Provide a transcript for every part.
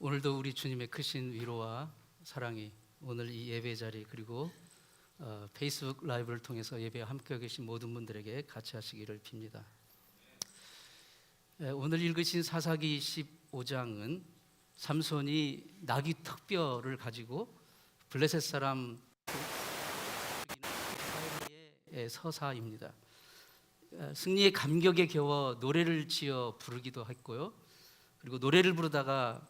오늘도 우리 주님의 크신 위로와 사랑이 오늘 이 예배 자리 그리고 페이스북 라이브를 통해서 예배에 함께 계신 모든 분들에게 같이 하시기를 빕니다. 오늘 읽으신 사사기 15장은 삼손이 나귀 턱뼈를 가지고 블레셋 사람 사이의 서사입니다. 승리의 감격에 겨워 노래를 지어 부르기도 했고요. 그리고 노래를 부르다가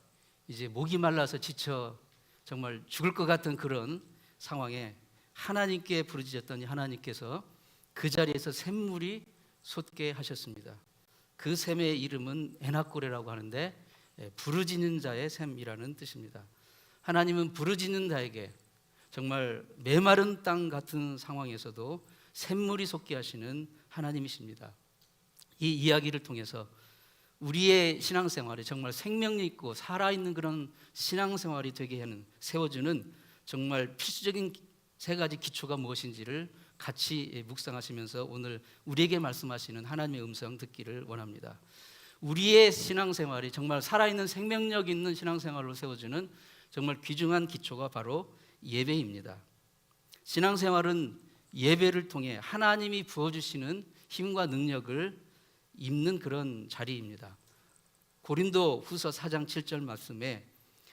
이제 목이 말라서 지쳐 정말 죽을 것 같은 그런 상황에 하나님께 부르짖었더니 하나님께서 그 자리에서 샘물이 솟게 하셨습니다. 그 샘의 이름은 에나꼬레라고 하는데 부르짖는 자의 샘이라는 뜻입니다. 하나님은 부르짖는 자에게 정말 메마른 땅 같은 상황에서도 샘물이 솟게 하시는 하나님이십니다. 이 이야기를 통해서 우리의 신앙생활에 정말 생명력 있고 살아있는 그런 신앙생활이 되게 하는 세워주는 정말 필수적인 세 가지 기초가 무엇인지를 같이 묵상하시면서 오늘 우리에게 말씀하시는 하나님의 음성 듣기를 원합니다. 우리의 신앙생활이 정말 살아있는 생명력 있는 신앙생활로 세워주는 정말 귀중한 기초가 바로 예배입니다. 신앙생활은 예배를 통해 하나님이 부어주시는 힘과 능력을 입는 그런 자리입니다. 고린도 후서 4장 7절 말씀에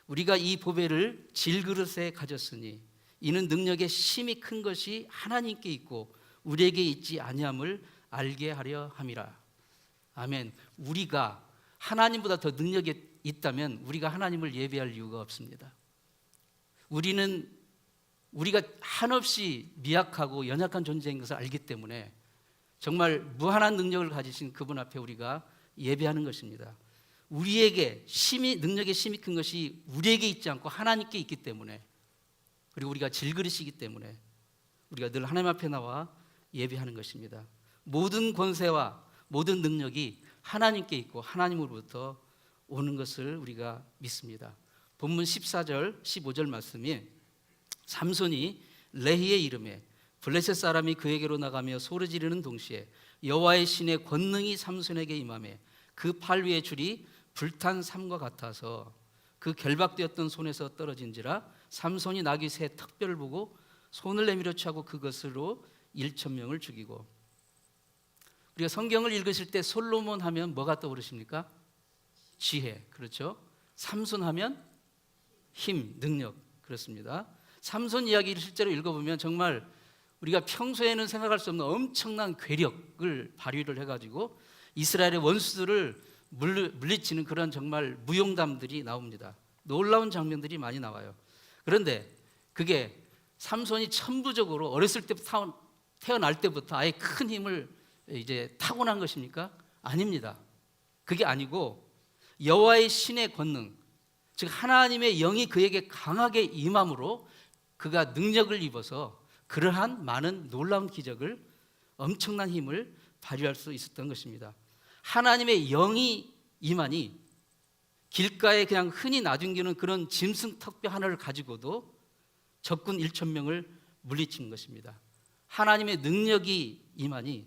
우리가 이 보배를 질그릇에 가졌으니 이는 능력의 심이 큰 것이 하나님께 있고 우리에게 있지 아니함을 알게 하려 함이라. 아멘. 우리가 하나님보다 더 능력이 있다면 우리가 하나님을 예배할 이유가 없습니다. 우리가 한없이 미약하고 연약한 존재인 것을 알기 때문에 정말 무한한 능력을 가지신 그분 앞에 우리가 예배하는 것입니다. 우리에게 능력의 심이 큰 것이 우리에게 있지 않고 하나님께 있기 때문에, 그리고 우리가 질그릇이기 때문에 우리가 늘 하나님 앞에 나와 예배하는 것입니다. 모든 권세와 모든 능력이 하나님께 있고 하나님으로부터 오는 것을 우리가 믿습니다. 본문 14절 15절 말씀이 삼손이 레히의 이름에 블레셋 사람이 그에게로 나가며 소리 지르는 동시에 여호와의 신의 권능이 삼손에게 임하매 그 팔 위의 줄이 불탄 삼과 같아서 그 결박되었던 손에서 떨어진지라 삼손이 나귀 새 턱뼈를 보고 손을 내밀어 취하고 그것으로 1,000명을 죽이고. 우리가 성경을 읽으실 때 솔로몬 하면 뭐가 떠오르십니까? 지혜, 그렇죠? 삼손 하면 힘, 능력, 그렇습니다. 삼손 이야기를 실제로 읽어보면 정말 우리가 평소에는 생각할 수 없는 엄청난 괴력을 발휘를 해가지고 이스라엘의 원수들을 물리치는 그런 정말 무용담들이 나옵니다. 놀라운 장면들이 많이 나와요. 그런데 그게 삼손이 천부적으로 어렸을 때부터 태어날 때부터 아예 큰 힘을 이제 타고난 것입니까? 아닙니다. 그게 아니고 여호와의 신의 권능, 즉 하나님의 영이 그에게 강하게 임함으로 그가 능력을 입어서 그러한 많은 놀라운 기적을, 엄청난 힘을 발휘할 수 있었던 것입니다. 하나님의 영이 임하니 길가에 그냥 흔히 나뒹기는 그런 짐승 턱뼈 하나를 가지고도 적군 1,000명을 물리친 것입니다. 하나님의 능력이 임하니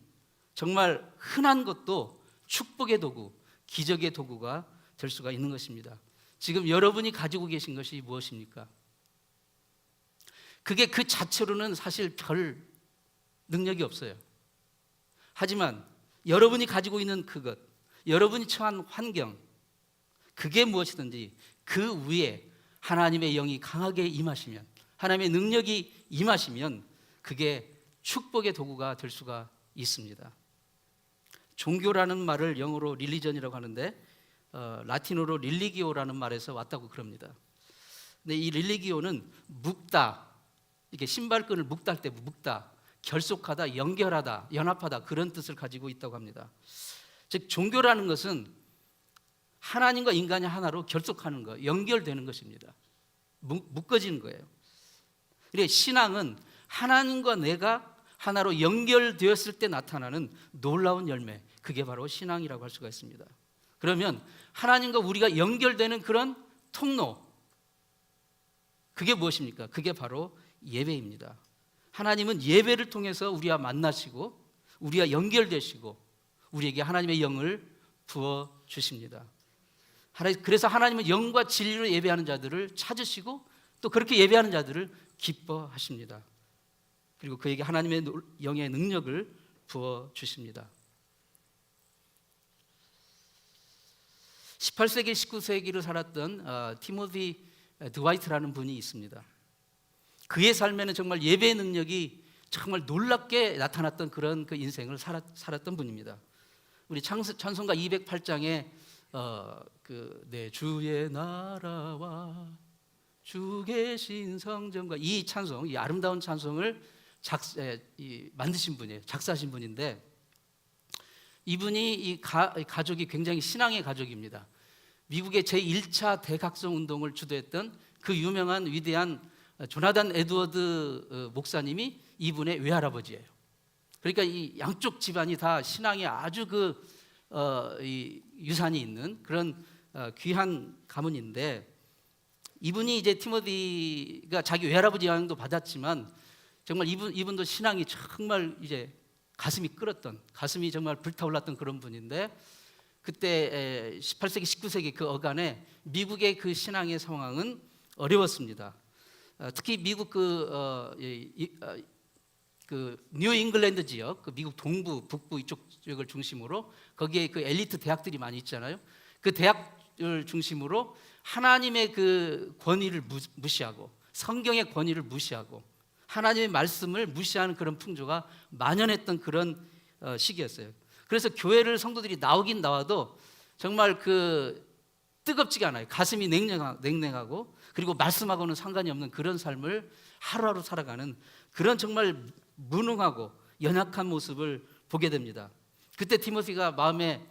정말 흔한 것도 축복의 도구, 기적의 도구가 될 수가 있는 것입니다. 지금 여러분이 가지고 계신 것이 무엇입니까? 그게 그 자체로는 사실 별 능력이 없어요. 하지만 여러분이 가지고 있는 그것, 여러분이 처한 환경, 그게 무엇이든지 그 위에 하나님의 영이 강하게 임하시면, 하나님의 능력이 임하시면 그게 축복의 도구가 될 수가 있습니다. 종교라는 말을 영어로 릴리전이라고 하는데 라틴어로 릴리기오라는 말에서 왔다고 그럽니다. 근데 이 릴리기오는 묵다, 이게 신발끈을 묶다 할 때 묶다, 결속하다, 연결하다, 연합하다, 그런 뜻을 가지고 있다고 합니다. 즉 종교라는 것은 하나님과 인간이 하나로 결속하는 거, 연결되는 것입니다. 묶어지는 거예요. 그리고 신앙은 하나님과 내가 하나로 연결되었을 때 나타나는 놀라운 열매, 그게 바로 신앙이라고 할 수가 있습니다. 그러면 하나님과 우리가 연결되는 그런 통로, 그게 무엇입니까? 그게 바로 예배입니다. 하나님은 예배를 통해서 우리와 만나시고 우리와 연결되시고 우리에게 하나님의 영을 부어주십니다. 그래서 하나님은 영과 진리로 예배하는 자들을 찾으시고 또 그렇게 예배하는 자들을 기뻐하십니다. 그리고 그에게 하나님의 영의 능력을 부어주십니다. 18세기, 19세기를 살았던 티모시 드와이트라는 분이 있습니다. 그의 삶에는 정말 예배의 능력이 정말 놀랍게 나타났던 그런 그 인생을 살았던 분입니다. 우리 찬송가 208장에 내 주의 나라와 주 계신 성전과 이 찬송, 이 아름다운 찬송을 만드신 분이에요. 작사하신 분인데 이분이 이 가족이 굉장히 신앙의 가족입니다. 미국의 제1차 대각성 운동을 주도했던 그 유명한 위대한 조나단 에드워드 목사님이 이분의 외할아버지예요. 그러니까 이 양쪽 집안이 다 신앙에 아주 이 유산이 있는 그런 귀한 가문인데 이분이 이제 티모시가 자기 외할아버지 영향도 받았지만 정말 이분도 신앙이 정말 이제 가슴이 정말 불타올랐던 그런 분인데 그때 18세기, 19세기 그 어간에 미국의 그 신앙의 상황은 어려웠습니다. 특히 미국 뉴 잉글랜드 지역, 그 미국 동부, 북부 이쪽 지역을 중심으로 거기에 그 엘리트 대학들이 많이 있잖아요. 그 대학을 중심으로 하나님의 그 권위를 무시하고 성경의 권위를 무시하고 하나님의 말씀을 무시하는 그런 풍조가 만연했던 그런 시기였어요. 그래서 교회를 성도들이 나오긴 나와도 정말 뜨겁지가 않아요. 가슴이 냉랭하고 그리고 말씀하고는 상관이 없는 그런 삶을 하루하루 살아가는 그런 정말 무능하고 연약한 모습을 보게 됩니다. 그때 티모시가 마음에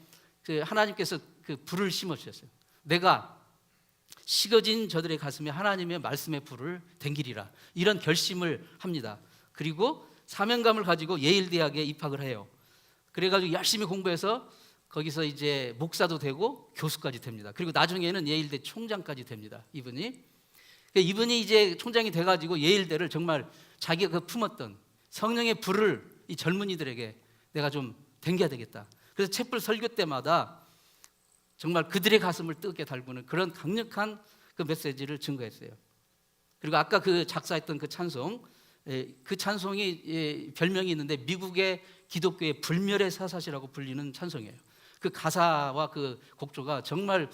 하나님께서 그 불을 심어주셨어요. 내가 식어진 저들의 가슴에 하나님의 말씀의 불을 댕기리라, 이런 결심을 합니다. 그리고 사명감을 가지고 예일 대학에 입학을 해요. 그래가지고 열심히 공부해서 거기서 이제 목사도 되고 교수까지 됩니다. 그리고 나중에는 예일대 총장까지 됩니다. 이분이 이제 총장이 돼가지고 예일대를 정말 자기가 품었던 성령의 불을 이 젊은이들에게 내가 좀 댕겨야 되겠다. 그래서 촛불 설교 때마다 정말 그들의 가슴을 뜨겁게 달구는 그런 강력한 그 메시지를 증거했어요. 그리고 아까 그 작사했던 그 찬송, 그 찬송이 별명이 있는데 미국의 기독교의 불멸의 사사시라고 불리는 찬송이에요. 그 가사와 그 곡조가 정말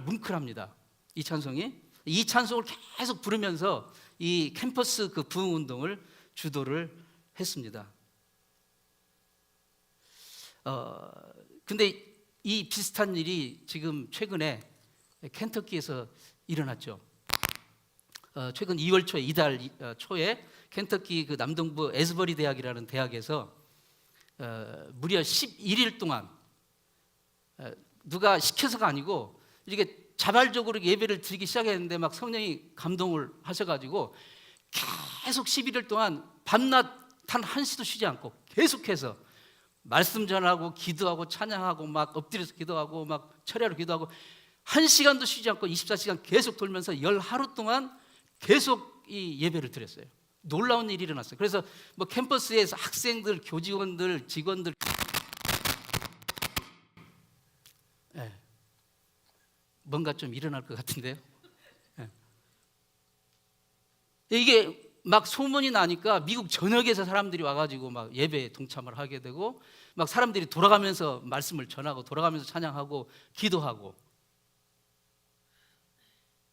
뭉클합니다. 이 찬송이. 이 찬송을 계속 부르면서 이 캠퍼스 그 부흥 운동을 주도를 했습니다. 근데 이 비슷한 일이 지금 최근에 켄터키에서 일어났죠. 최근 2월 초에 이달 초에 켄터키 그 남동부 에스버리 대학이라는 대학에서 무려 11일 동안 누가 시켜서가 아니고 이렇게 자발적으로 예배를 드리기 시작했는데 막 성령이 감동을 하셔가지고 계속 11일 동안 밤낮 단 1시도 쉬지 않고 계속해서 말씀 전하고 기도하고 찬양하고 막 엎드려서 기도하고 막 철야로 기도하고 1시간도 쉬지 않고 24시간 계속 돌면서 10하루 동안 계속 이 예배를 드렸어요. 놀라운 일이 일어났어요. 그래서 뭐 캠퍼스에서 학생들, 교직원들, 직원들 뭔가 좀 일어날 것 같은데요. 이게 막 소문이 나니까 미국 전역에서 사람들이 와가지고 막 예배에 동참을 하게 되고 막 사람들이 돌아가면서 말씀을 전하고 돌아가면서 찬양하고 기도하고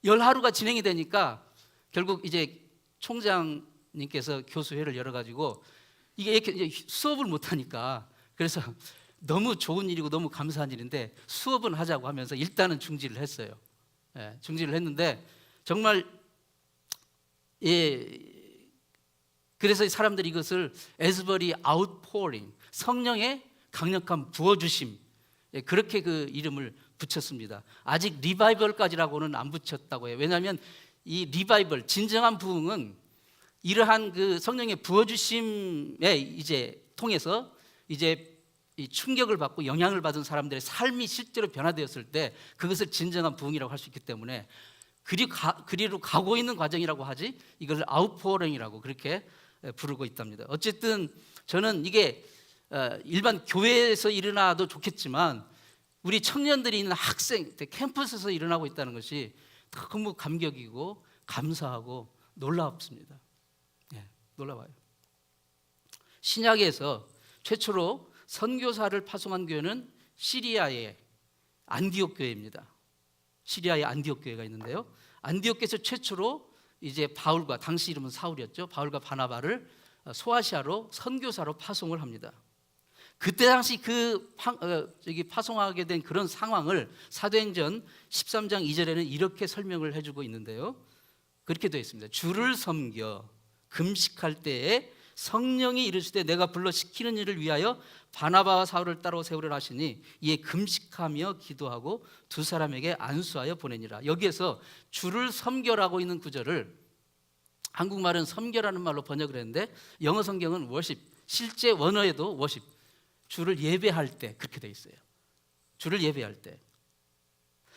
10하루가 진행이 되니까 결국 이제 총장님께서 교수회를 열어가지고 이게 이렇게 수업을 못하니까 그래서 너무 좋은 일이고 너무 감사한 일인데 수업은 하자고 하면서 일단은 중지를 했어요. 중지를 했는데 정말 그래서 사람들이 이것을 에스버리 아웃포링, 성령의 강력한 부어주심, 그렇게 그 이름을 붙였습니다. 아직 리바이벌까지라고는 안 붙였다고 해요. 왜냐하면 이 리바이벌, 진정한 부흥은 이러한 그 성령의 부어주심에 이제 통해서 이제 이 충격을 받고 영향을 받은 사람들의 삶이 실제로 변화되었을 때 그것을 진정한 부흥이라고 할 수 있기 때문에 그리로 가고 있는 과정이라고 하지 이걸 아웃포링이라고 그렇게 부르고 있답니다. 어쨌든 저는 이게 일반 교회에서 일어나도 좋겠지만 우리 청년들이 있는 학생 캠퍼스에서 일어나고 있다는 것이 너무 감격이고 감사하고 놀랍습니다. 예, 놀라워요. 신약에서 최초로 선교사를 파송한 교회는 시리아의 안디옥 교회입니다. 시리아의 안디옥 교회가 있는데요. 안디옥에서 최초로 이제 바울과, 당시 이름은 사울이었죠, 바울과 바나바를 소아시아로 선교사로 파송을 합니다. 그때 당시 파송하게 된 그런 상황을 사도행전 13장 2절에는 이렇게 설명을 해주고 있는데요. 그렇게 되어 있습니다. 주를 섬겨 금식할 때에 성령이 이르시되 내가 불러 시키는 일을 위하여 바나바와 사울을 따로 세우려 하시니 이에 금식하며 기도하고 두 사람에게 안수하여 보내니라. 여기에서 주를 섬겨라고 있는 구절을 한국말은 섬겨라는 말로 번역을 했는데 영어 성경은 워십, 실제 원어에도 워십, 주를 예배할 때 그렇게 돼 있어요. 주를 예배할 때.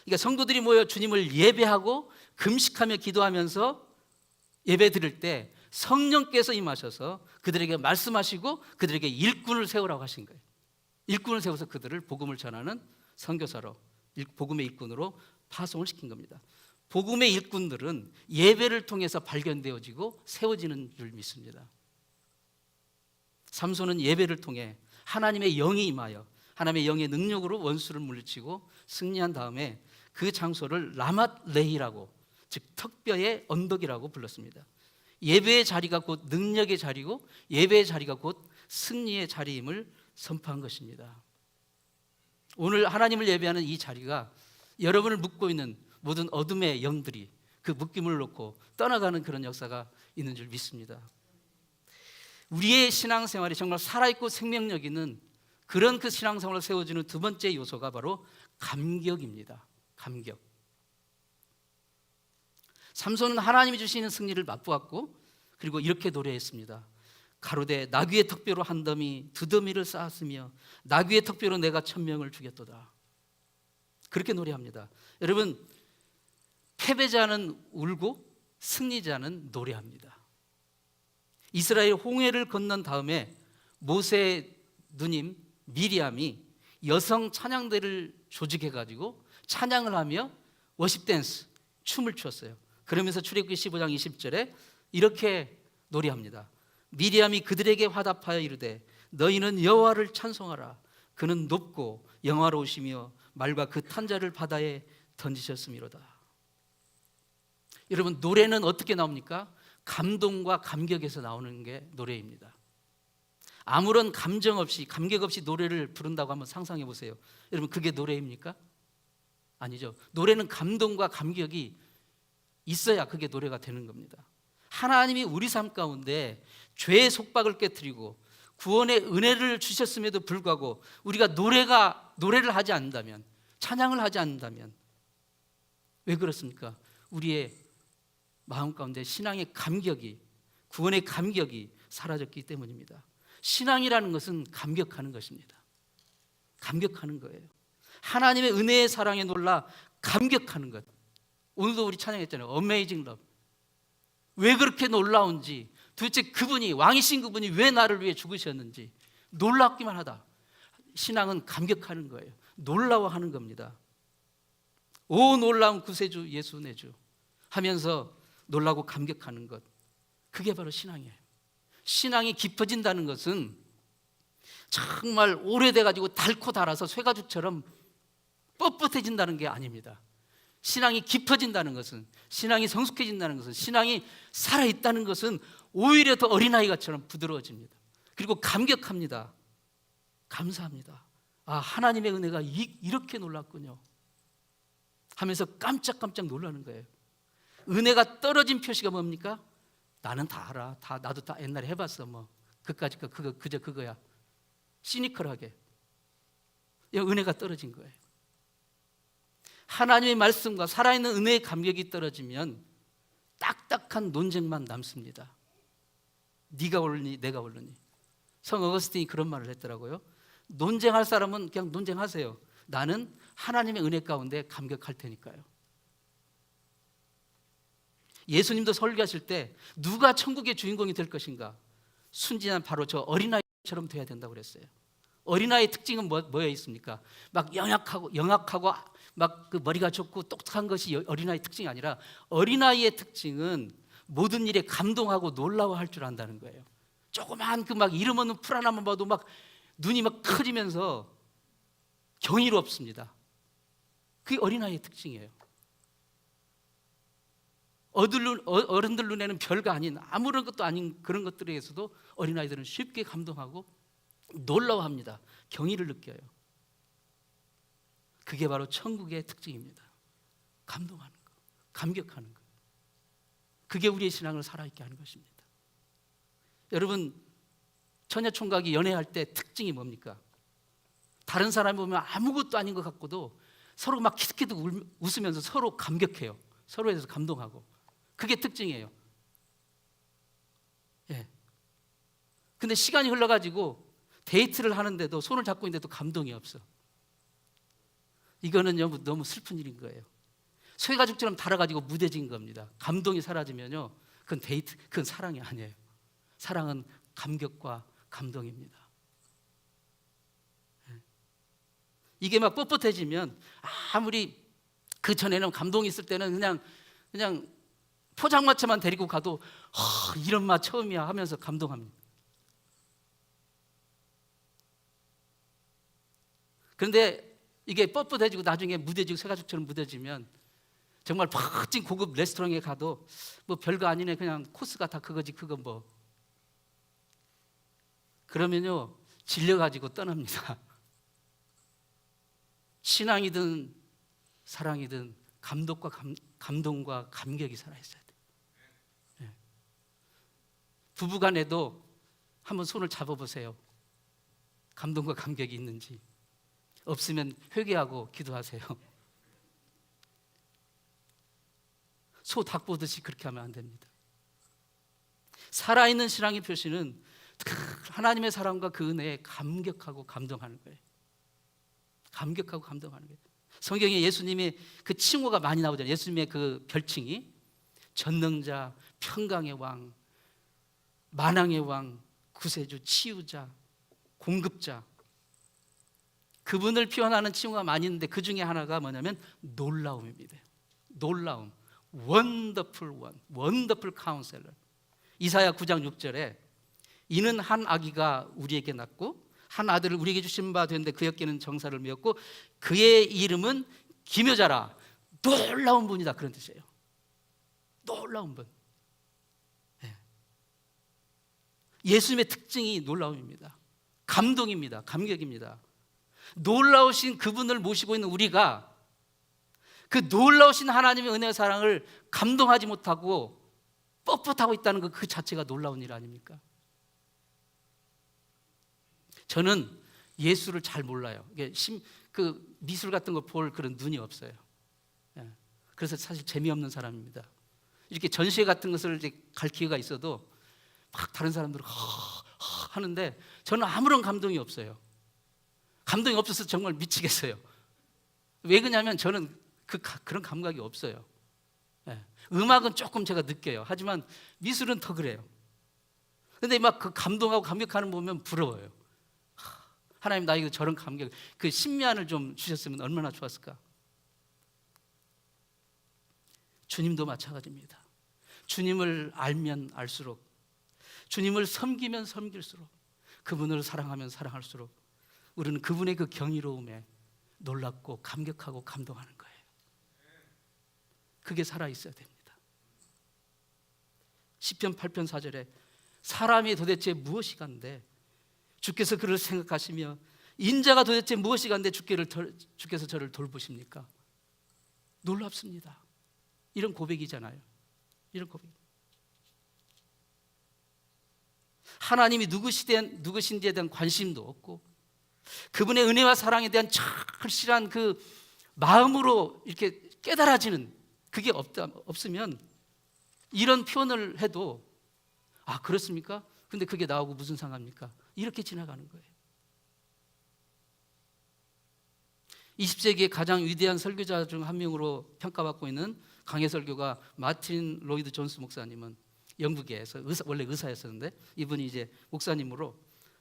그러니까 성도들이 모여 주님을 예배하고 금식하며 기도하면서 예배 드릴 때 성령께서 임하셔서 그들에게 말씀하시고 그들에게 일꾼을 세우라고 하신 거예요. 일꾼을 세워서 그들을 복음을 전하는 선교사로, 복음의 일꾼으로 파송을 시킨 겁니다. 복음의 일꾼들은 예배를 통해서 발견되어지고 세워지는 줄 믿습니다. 삼손은 예배를 통해 하나님의 영이 임하여 하나님의 영의 능력으로 원수를 물리치고 승리한 다음에 그 장소를 라맛레히라고, 즉 턱뼈의 언덕이라고 불렀습니다. 예배의 자리가 곧 능력의 자리고 예배의 자리가 곧 승리의 자리임을 선포한 것입니다. 오늘 하나님을 예배하는 이 자리가 여러분을 묶고 있는 모든 어둠의 영들이 그 묶임을 놓고 떠나가는 그런 역사가 있는 줄 믿습니다. 우리의 신앙생활이 정말 살아있고 생명력 있는 그런 그 신앙생활을 세워주는 두 번째 요소가 바로 감격입니다. 감격. 삼손은 하나님이 주시는 승리를 맛보았고 그리고 이렇게 노래했습니다. 가로되 나귀의 턱뼈로 한 더미 두 더미를 쌓았으며 나귀의 턱뼈로 내가 1000명을 죽였도다. 그렇게 노래합니다. 여러분, 패배자는 울고 승리자는 노래합니다. 이스라엘 홍해를 건넌 다음에 모세의 누님 미리암이 여성 찬양대를 조직해가지고 찬양을 하며 워십 댄스, 춤을 추었어요. 그러면서 출애굽기 15장 20절에 이렇게 노래합니다. 미리암이 그들에게 화답하여 이르되 너희는 여호와를 찬송하라. 그는 높고 영화로우시며 말과 그 탄자를 바다에 던지셨음이로다. 여러분, 노래는 어떻게 나옵니까? 감동과 감격에서 나오는 게 노래입니다. 아무런 감정 없이, 감격 없이 노래를 부른다고 한번 상상해 보세요. 여러분, 그게 노래입니까? 아니죠. 노래는 감동과 감격이 있어야 그게 노래가 되는 겁니다. 하나님이 우리 삶 가운데 죄의 속박을 깨트리고 구원의 은혜를 주셨음에도 불구하고 우리가 노래를 하지 않는다면, 찬양을 하지 않는다면 왜 그렇습니까? 우리의 마음 가운데 신앙의 감격이, 구원의 감격이 사라졌기 때문입니다. 신앙이라는 것은 감격하는 것입니다. 감격하는 거예요. 하나님의 은혜의 사랑에 놀라 감격하는 것. 오늘도 우리 찬양했잖아요. Amazing Love. 왜 그렇게 놀라운지, 도대체 그분이, 왕이신 그분이 왜 나를 위해 죽으셨는지 놀랍기만 하다. 신앙은 감격하는 거예요. 놀라워하는 겁니다. 오 놀라운 구세주 예수 내 주 하면서 놀라고 감격하는 것, 그게 바로 신앙이에요. 신앙이 깊어진다는 것은 정말 오래돼가지고 닳고 닳아서 쇠가죽처럼 뻣뻣해진다는 게 아닙니다. 신앙이 깊어진다는 것은, 신앙이 성숙해진다는 것은, 신앙이 살아있다는 것은 오히려 더 어린아이가처럼 부드러워집니다. 그리고 감격합니다. 감사합니다. 아, 하나님의 은혜가 이렇게 놀랍군요 하면서 깜짝깜짝 놀라는 거예요. 은혜가 떨어진 표시가 뭡니까? 나는 다 알아. 나도 다 옛날에 해봤어. 뭐 그까짓 거 그저 그거야. 시니컬하게. 은혜가 떨어진 거예요. 하나님의 말씀과 살아있는 은혜의 감격이 떨어지면 딱딱한 논쟁만 남습니다. 네가 옳으니 내가 옳으니. 성 어거스틴이 그런 말을 했더라고요. 논쟁할 사람은 그냥 논쟁하세요. 나는 하나님의 은혜 가운데 감격할 테니까요. 예수님도 설교하실 때 누가 천국의 주인공이 될 것인가? 순진한 바로 저 어린아이처럼 돼야 된다고 그랬어요. 어린아이의 특징은 뭐에 있습니까? 막 영악하고 막 그 머리가 좋고 똑똑한 것이 어린아이의 특징이 아니라 어린아이의 특징은 모든 일에 감동하고 놀라워할 줄 안다는 거예요. 조그만 그 막 이름 없는 풀 하나만 봐도 막 눈이 막 커지면서 경이롭습니다. 그게 어린아이의 특징이에요. 어른들 눈에는 별거 아닌 아무런 것도 아닌 그런 것들에게서도 어린아이들은 쉽게 감동하고 놀라워합니다. 경의를 느껴요. 그게 바로 천국의 특징입니다. 감동하는 거, 감격하는 거. 그게 우리의 신앙을 살아있게 하는 것입니다. 여러분, 처녀총각이 연애할 때 특징이 뭡니까? 다른 사람이 보면 아무것도 아닌 것 같고도 서로 막 키득키득 웃으면서 서로 감격해요. 서로에 대해서 감동하고. 그게 특징이에요. 예. 근데 시간이 흘러가지고 데이트를 하는데도 손을 잡고 있는데도 감동이 없어. 이거는 너무 슬픈 일인 거예요. 쇠가죽처럼 달아가지고 무뎌진 겁니다. 감동이 사라지면요, 그건 사랑이 아니에요. 사랑은 감격과 감동입니다. 이게 막 뻣뻣해지면 아무리 그 전에는 감동이 있을 때는 그냥 포장마차만 데리고 가도 이런 맛 처음이야 하면서 감동합니다. 그런데 이게 뻣뻣해지고 나중에 무뎌지고 쇠가죽처럼 무뎌지면 정말 멋진 고급 레스토랑에 가도 뭐 별거 아니네, 그냥 코스가 다 그거지 그거 뭐. 그러면요 질려가지고 떠납니다. 신앙이든 사랑이든 감동과 감격이 살아있어야 돼요. 네. 부부간에도 한번 손을 잡아보세요. 감동과 감격이 있는지. 없으면 회개하고 기도하세요. 소 닭 보듯이 그렇게 하면 안 됩니다. 살아있는 신앙의 표시는 하나님의 사랑과 그 은혜에 감격하고 감동하는 거예요. 감격하고 감동하는 거예요. 성경에 예수님의 그 칭호가 많이 나오잖아요. 예수님의 그 별칭이 전능자, 평강의 왕, 만왕의 왕, 구세주, 치유자, 공급자. 그분을 표현하는 칭호가 많이 있는데 그 중에 하나가 뭐냐면 놀라움입니다. 놀라움. 원더풀 원, 원더풀 카운셀러. 이사야 9장 6절에 이는 한 아기가 우리에게 낳고 한 아들을 우리에게 주신 바 되는데 그 엮이는 정사를 메었고 그의 이름은 기묘자라. 놀라운 분이다, 그런 뜻이에요. 놀라운 분. 예수님의 특징이 놀라움입니다. 감동입니다. 감격입니다. 놀라우신 그분을 모시고 있는 우리가 그 놀라우신 하나님의 은혜와 사랑을 감동하지 못하고 뻣뻣하고 있다는 것 그 자체가 놀라운 일 아닙니까? 저는 예수를 잘 몰라요. 그 미술 같은 거 볼 그런 눈이 없어요. 그래서 사실 재미없는 사람입니다. 이렇게 전시회 같은 것을 이제 갈 기회가 있어도 막 다른 사람들은 하는데 저는 아무런 감동이 없어요. 감동이 없어서 정말 미치겠어요. 왜 그러냐면 저는 그런 감각이 없어요. 음악은 조금 제가 느껴요. 하지만 미술은 더 그래요. 근데 막 그 감동하고 감격하는 거 보면 부러워요. 하나님 나에게 저런 감격, 그 신미안을 좀 주셨으면 얼마나 좋았을까. 주님도 마찬가지입니다. 주님을 알면 알수록, 주님을 섬기면 섬길수록, 그분을 사랑하면 사랑할수록 우리는 그분의 그 경이로움에 놀랍고 감격하고 감동하는 거예요. 그게 살아있어야 됩니다. 시편 8편 4절에 사람이 도대체 무엇이 간데 주께서 그를 생각하시며 인자가 도대체 무엇이 간데 주께서 저를 돌보십니까? 놀랍습니다. 이런 고백이잖아요. 이런 고백. 하나님이 누구신지에 대한 관심도 없고 그분의 은혜와 사랑에 대한 절실한 그 마음으로 이렇게 깨달아지는 그게 없으면 이런 표현을 해도 그렇습니까? 근데 그게 나오고 무슨 상관입니까? 이렇게 지나가는 거예요. 20세기의 가장 위대한 설교자 중 한 명으로 평가받고 있는 강해 설교가 마틴 로이드 존스 목사님은 영국에서 원래 의사였었는데 이분이 이제 목사님으로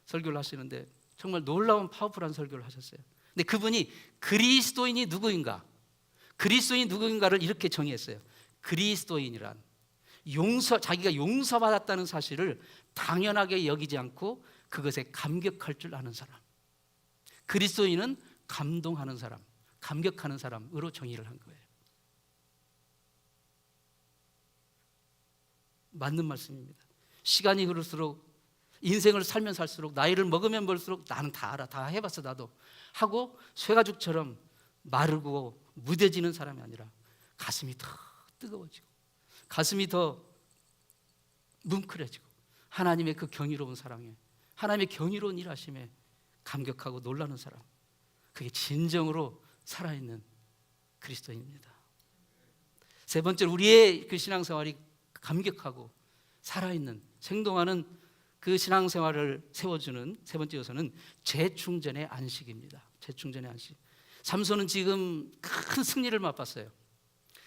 설교를 하시는데 정말 놀라운 파워풀한 설교를 하셨어요. 근데 그분이 그리스도인이 누구인가? 그리스도인이 누구인가를 이렇게 정의했어요. 그리스도인이란 자기가 용서받았다는 사실을 당연하게 여기지 않고 그것에 감격할 줄 아는 사람. 그리스도인은 감동하는 사람, 감격하는 사람으로 정의를 한 거예요. 맞는 말씀입니다. 시간이 흐를수록, 인생을 살면 살수록, 나이를 먹으면 먹을수록 나는 다 알아, 다 해봤어 나도 하고 쇠가죽처럼 마르고 무뎌지는 사람이 아니라 가슴이 더 뜨거워지고 가슴이 더 뭉클해지고 하나님의 그 경이로운 사랑에, 하나님의 경이로운 일하심에 감격하고 놀라는 사람, 그게 진정으로 살아있는 그리스도인입니다. 세 번째로 우리의 그 신앙생활이 감격하고 살아있는, 생동하는 그 신앙생활을 세워주는 세 번째 요소는 재충전의 안식입니다. 재충전의 안식. 삼손은 지금 큰 승리를 맛봤어요.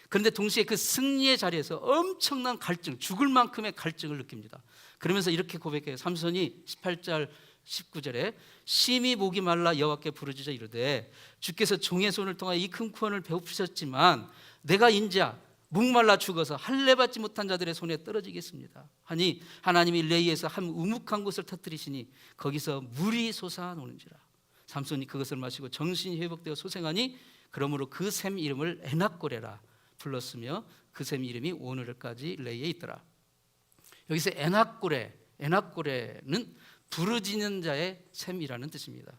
그런데 동시에 그 승리의 자리에서 엄청난 갈증, 죽을 만큼의 갈증을 느낍니다. 그러면서 이렇게 고백해요. 삼손이 18절 19절에 심히 목이 말라 여호와께 부르짖어 이르되 주께서 종의 손을 통하여 이 큰 구원을 베푸셨지만 내가 인자 목말라 죽어서 할례 받지 못한 자들의 손에 떨어지겠습니다 하니 하나님이 레이에서 한 우묵한 곳을 터뜨리시니 거기서 물이 솟아나오는지라. 삼손이 그것을 마시고 정신이 회복되어 소생하니 그러므로 그 샘 이름을 에낙고레라 불렀으며 그 샘 이름이 오늘까지 레이에 있더라. 여기서 에낙고레는 부르짖는 자의 샘이라는 뜻입니다.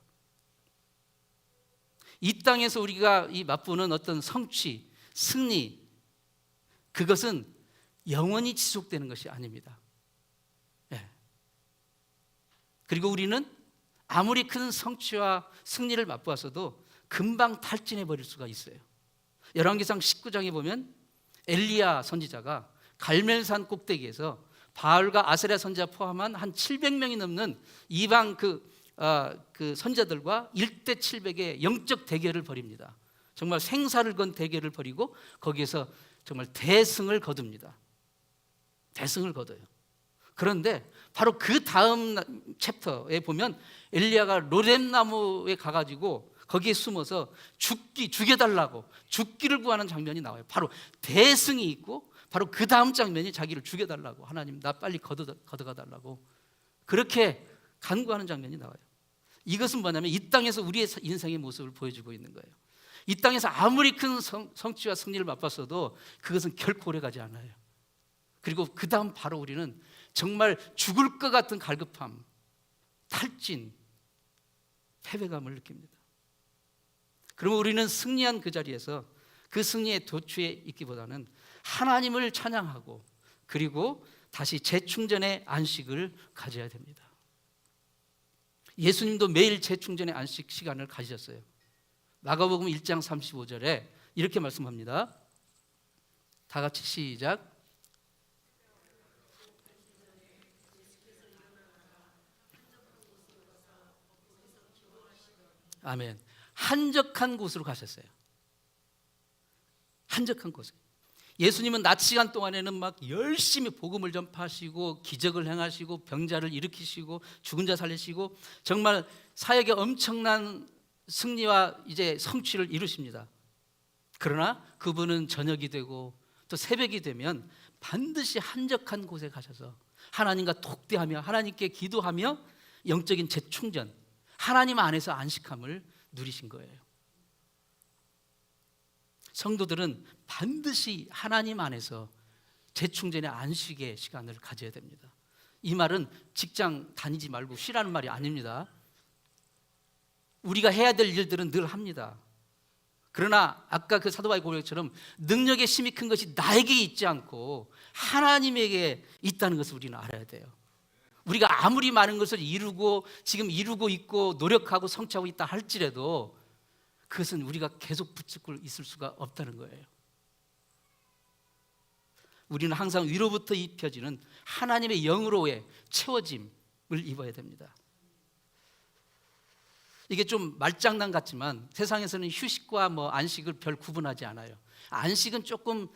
이 땅에서 우리가 맛보는 어떤 성취, 승리, 그것은 영원히 지속되는 것이 아닙니다. 네. 그리고 우리는 아무리 큰 성취와 승리를 맛보았어도 금방 탈진해 버릴 수가 있어요. 열왕기상 19장에 보면 엘리야 선지자가 갈멜산 꼭대기에서 바알과 아세라 선지자 포함한 한 700명이 넘는 이방 그 선지자들과 1대 700의 영적 대결을 벌입니다. 정말 생사를 건 대결을 벌이고 거기에서 정말 대승을 거둡니다. 대승을 거둬요. 그런데 바로 그 다음 챕터에 보면 엘리야가 로뎀나무에 가가지고 거기에 숨어서 죽여달라고 죽기를 구하는 장면이 나와요. 바로 대승이 있고 바로 그 다음 장면이 자기를 죽여달라고, 하나님 나 빨리 걷어가달라고 그렇게 간구하는 장면이 나와요. 이것은 뭐냐면 이 땅에서 우리의 인생의 모습을 보여주고 있는 거예요. 이 땅에서 아무리 큰 성취와 승리를 맛봤어도 그것은 결코 오래가지 않아요. 그리고 그 다음 바로 우리는 정말 죽을 것 같은 갈급함, 탈진, 패배감을 느낍니다. 그러면 우리는 승리한 그 자리에서 그 승리의 도취에 있기보다는 하나님을 찬양하고 그리고 다시 재충전의 안식을 가져야 됩니다. 예수님도 매일 재충전의 안식 시간을 가지셨어요. 마가복음 1장 35절에 이렇게 말씀합니다. 다 같이 시작. 아멘. 한적한 곳으로 가셨어요. 한적한 곳에. 예수님은 낮 시간 동안에는 막 열심히 복음을 전파하시고 기적을 행하시고 병자를 일으키시고 죽은 자 살리시고 정말 사역에 엄청난 승리와 이제 성취를 이루십니다. 그러나 그분은 저녁이 되고 또 새벽이 되면 반드시 한적한 곳에 가셔서 하나님과 독대하며 하나님께 기도하며 영적인 재충전, 하나님 안에서 안식함을 누리신 거예요. 성도들은 반드시 하나님 안에서 재충전의 안식의 시간을 가져야 됩니다. 이 말은 직장 다니지 말고 쉬라는 말이 아닙니다. 우리가 해야 될 일들은 늘 합니다. 그러나 아까 그 사도 바울 고백처럼 능력의 힘이 큰 것이 나에게 있지 않고 하나님에게 있다는 것을 우리는 알아야 돼요. 우리가 아무리 많은 것을 지금 이루고 있고 노력하고 성취하고 있다 할지라도 그것은 우리가 계속 붙잡고 있을 수가 없다는 거예요. 우리는 항상 위로부터 입혀지는 하나님의 영으로의 채워짐을 입어야 됩니다. 이게 좀 말장난 같지만 세상에서는 휴식과 안식을 별 구분하지 않아요. 안식은 조금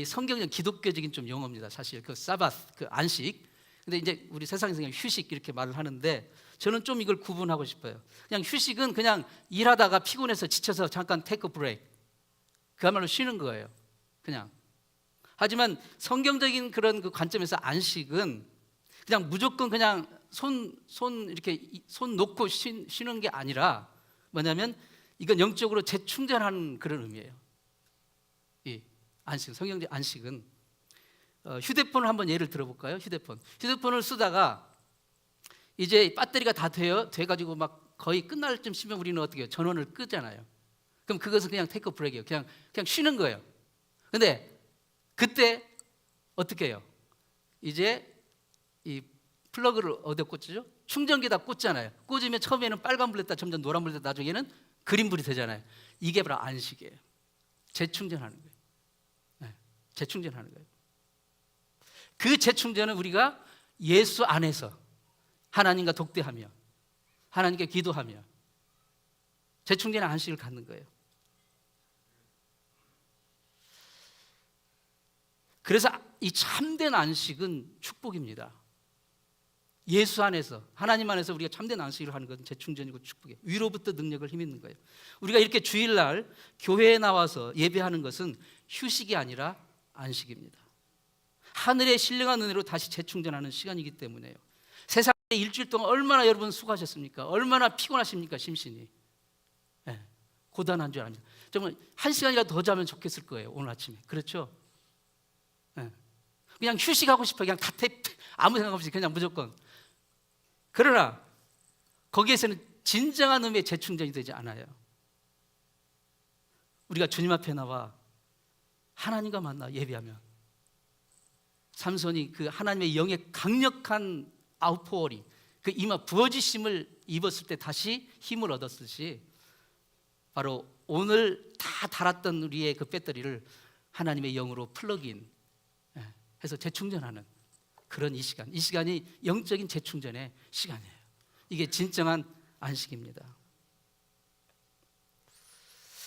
성경적 기독교적인 좀 용어입니다. 사실 그 사바스, 그 안식. 근데 이제 우리 세상에서 그냥 휴식 이렇게 말을 하는데 저는 좀 이걸 구분하고 싶어요. 그냥 휴식은 그냥 일하다가 피곤해서 지쳐서 잠깐 테이크 브레이크, 그야말로 쉬는 거예요. 그냥. 하지만 성경적인 그런 그 관점에서 안식은 그냥 무조건 그냥 손 이렇게 손 놓고 쉬는 게 아니라 뭐냐면 이건 영적으로 재충전하는 그런 의미예요. 이 안식, 성경적 안식은 휴대폰을 한번 예를 들어볼까요? 휴대폰을 쓰다가 이제 배터리가 다 돼가지고 막 거의 끝날 쯤 쉬면 우리는 어떻게 해요? 전원을 끄잖아요. 그럼 그것은 그냥 테이크 브레이크예요. 그냥 쉬는 거예요. 근데 그때 어떻게 해요? 이제 이 플러그를 어디에 꽂죠? 충전기에다 꽂잖아요. 꽂으면 처음에는 빨간불 됐다 점점 노란불 됐다 나중에는 그린불이 되잖아요. 이게 바로 안식이에요. 재충전하는 거예요. 네, 재충전하는 거예요. 그 재충전은 우리가 예수 안에서 하나님과 독대하며 하나님께 기도하며 재충전의 안식을 갖는 거예요. 그래서 이 참된 안식은 축복입니다. 예수 안에서 하나님 안에서 우리가 참된 안식을 하는 것은 재충전이고 축복이에요. 위로부터 능력을 힘입는 거예요. 우리가 이렇게 주일날 교회에 나와서 예배하는 것은 휴식이 아니라 안식입니다. 하늘의 신령한 은혜로 다시 재충전하는 시간이기 때문에요. 세상에 일주일 동안 얼마나 여러분 수고하셨습니까? 얼마나 피곤하십니까? 심신이. 네, 고단한 줄 압니다. 정말 1시간이라도 더 자면 좋겠을 거예요. 오늘 아침에. 그렇죠? 네. 그냥 휴식하고 싶어요. 그냥 아무 생각 없이 그냥 무조건. 그러나 거기에서는 진정한 의미의 재충전이 되지 않아요. 우리가 주님 앞에 나와 하나님과 만나 예배하면 삼손이 그 하나님의 영의 강력한 아웃포어링, 그 이마 부어지심을 입었을 때 다시 힘을 얻었듯이 바로 오늘 다 달았던 우리의 그 배터리를 하나님의 영으로 플러그인 해서 재충전하는 그런 이 시간이 영적인 재충전의 시간이에요. 이게 진정한 안식입니다.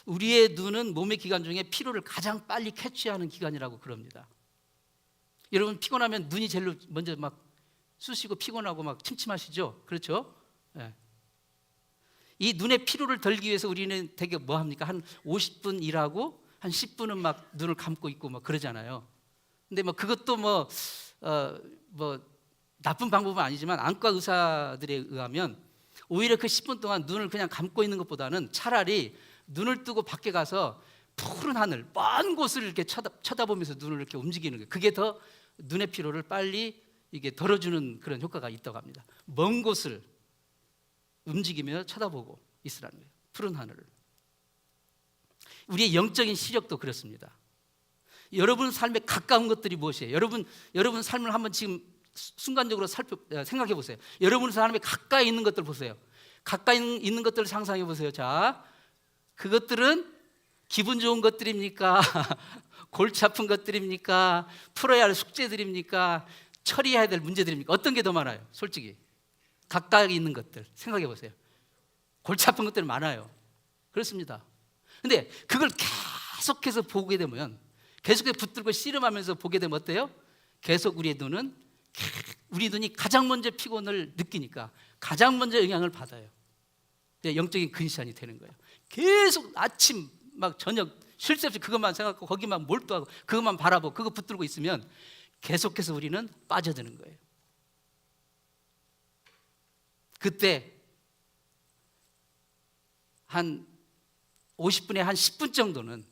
우리의 눈은 몸의 기관 중에 피로를 가장 빨리 캐치하는 기관이라고 그럽니다. 여러분 피곤하면 눈이 제일 먼저 막 쑤시고 피곤하고 막 침침하시죠? 그렇죠? 네. 이 눈의 피로를 덜기 위해서 우리는 되게 뭐 합니까? 한 50분 일하고 한 10분은 막 눈을 감고 있고 막 그러잖아요. 근데 뭐 그것도 뭐 나쁜 방법은 아니지만 안과 의사들에 의하면 오히려 그 10분 동안 눈을 그냥 감고 있는 것보다는 차라리 눈을 뜨고 밖에 가서 푸른 하늘, 먼 곳을 이렇게 쳐다보면서 눈을 이렇게 움직이는 거예요. 그게 더 눈의 피로를 빨리 이게 덜어주는 그런 효과가 있다고 합니다. 먼 곳을 움직이며 쳐다보고 있으라는 거예요. 푸른 하늘을. 우리의 영적인 시력도 그렇습니다. 여러분 삶에 가까운 것들이 무엇이에요? 여러분 삶을 한번 지금 순간적으로 생각해 보세요. 여러분 삶에 가까이 있는 것들 보세요. 가까이 있는 것들을 상상해 보세요. 자, 그것들은 기분 좋은 것들입니까? 골치 아픈 것들입니까? 풀어야 할 숙제들입니까? 처리해야 될 문제들입니까? 어떤 게 더 많아요? 솔직히 가까이 있는 것들 생각해 보세요. 골치 아픈 것들 많아요. 그렇습니다. 근데 그걸 계속해서 보게 되면 계속해서 붙들고 씨름하면서 보게 되면 어때요? 계속 우리 눈이 가장 먼저 피곤을 느끼니까 가장 먼저 영향을 받아요. 영적인 근시안이 되는 거예요. 계속 아침 막 저녁 쉴 새 없이 그것만 생각하고 거기만 몰두하고 그것만 바라보고 그거 붙들고 있으면 계속해서 우리는 빠져드는 거예요. 그때 한 50분에 한 10분 정도는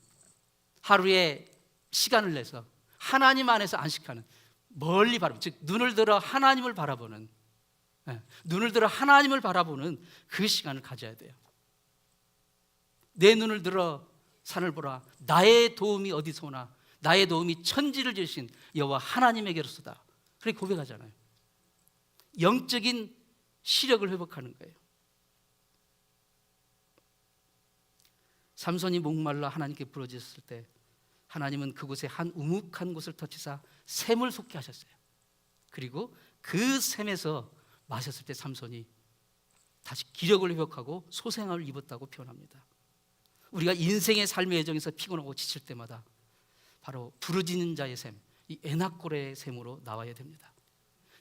하루에 시간을 내서 하나님 안에서 안식하는, 멀리 바라보는, 즉 눈을 들어 하나님을 바라보는, 눈을 들어 하나님을 바라보는 그 시간을 가져야 돼요. 내 눈을 들어 산을 보라. 나의 도움이 어디서 오나? 나의 도움이 천지를 지으신 여호와 하나님에게로서다. 그렇게 고백하잖아요. 영적인 시력을 회복하는 거예요. 삼손이 목말라 하나님께 부르짖었을 때 하나님은 그곳에 한 우묵한 곳을 터치사 샘을 솟게 하셨어요. 그리고 그 샘에서 마셨을 때 삼손이 다시 기력을 회복하고 소생함을 입었다고 표현합니다. 우리가 인생의 삶의 여정에서 피곤하고 지칠 때마다 바로 부르짖는 자의 샘, 이 에낙골의 샘으로 나와야 됩니다.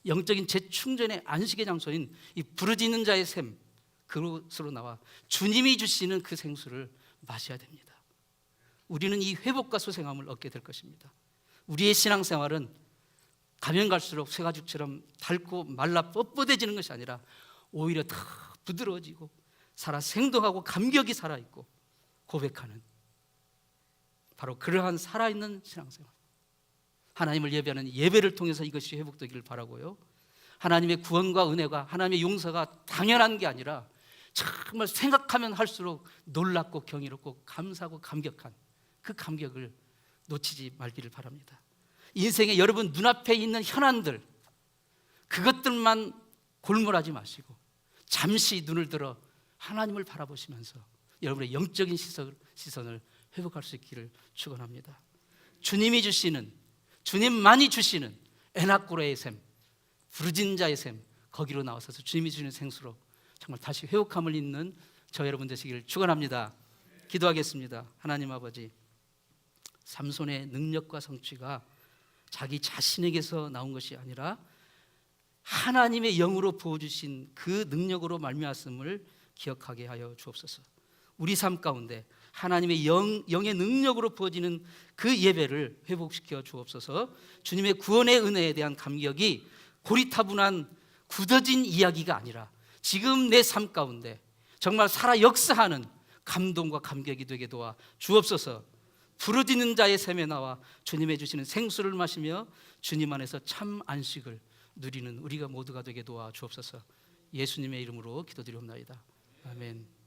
영적인 재충전의 안식의 장소인 이 부르짖는 자의 샘, 그곳으로 나와 주님이 주시는 그 생수를 마셔야 됩니다. 우리는 이 회복과 소생함을 얻게 될 것입니다. 우리의 신앙생활은 가면 갈수록 쇠가죽처럼 닳고 말라 뻣뻣해지는 것이 아니라 오히려 더 부드러워지고 살아 생동하고 감격이 살아있고 고백하는, 바로 그러한 살아있는 신앙생활, 하나님을 예배하는 예배를 통해서 이것이 회복되기를 바라고요. 하나님의 구원과 은혜가, 하나님의 용서가 당연한 게 아니라 정말 생각하면 할수록 놀랍고 경이롭고 감사하고 감격한 그 감격을 놓치지 말기를 바랍니다. 인생에 여러분 눈앞에 있는 현안들, 그것들만 골몰하지 마시고 잠시 눈을 들어 하나님을 바라보시면서 여러분의 영적인 시선을 회복할 수 있기를 축원합니다. 주님이 주시는, 주님만이 주시는 에나꼬레의 샘, 부르짖는 자의 샘, 거기로 나와서 주님이 주시는 생수로 정말 다시 회복함을 잇는 저 여러분 되시기를 축원합니다. 기도하겠습니다. 하나님 아버지, 삼손의 능력과 성취가 자기 자신에게서 나온 것이 아니라 하나님의 영으로 부어주신 그 능력으로 말미암았음을 기억하게 하여 주옵소서. 우리 삶 가운데 하나님의 영의 능력으로 부어지는 그 예배를 회복시켜 주옵소서. 주님의 구원의 은혜에 대한 감격이 고리타분한 굳어진 이야기가 아니라 지금 내 삶 가운데 정말 살아 역사하는 감동과 감격이 되게 도와 주옵소서. 부르짖는 자의 샘에 나와 주님의 주시는 생수를 마시며 주님 안에서 참 안식을 누리는 우리가 모두가 되게 도와 주옵소서. 예수님의 이름으로 기도드리옵나이다. 아멘.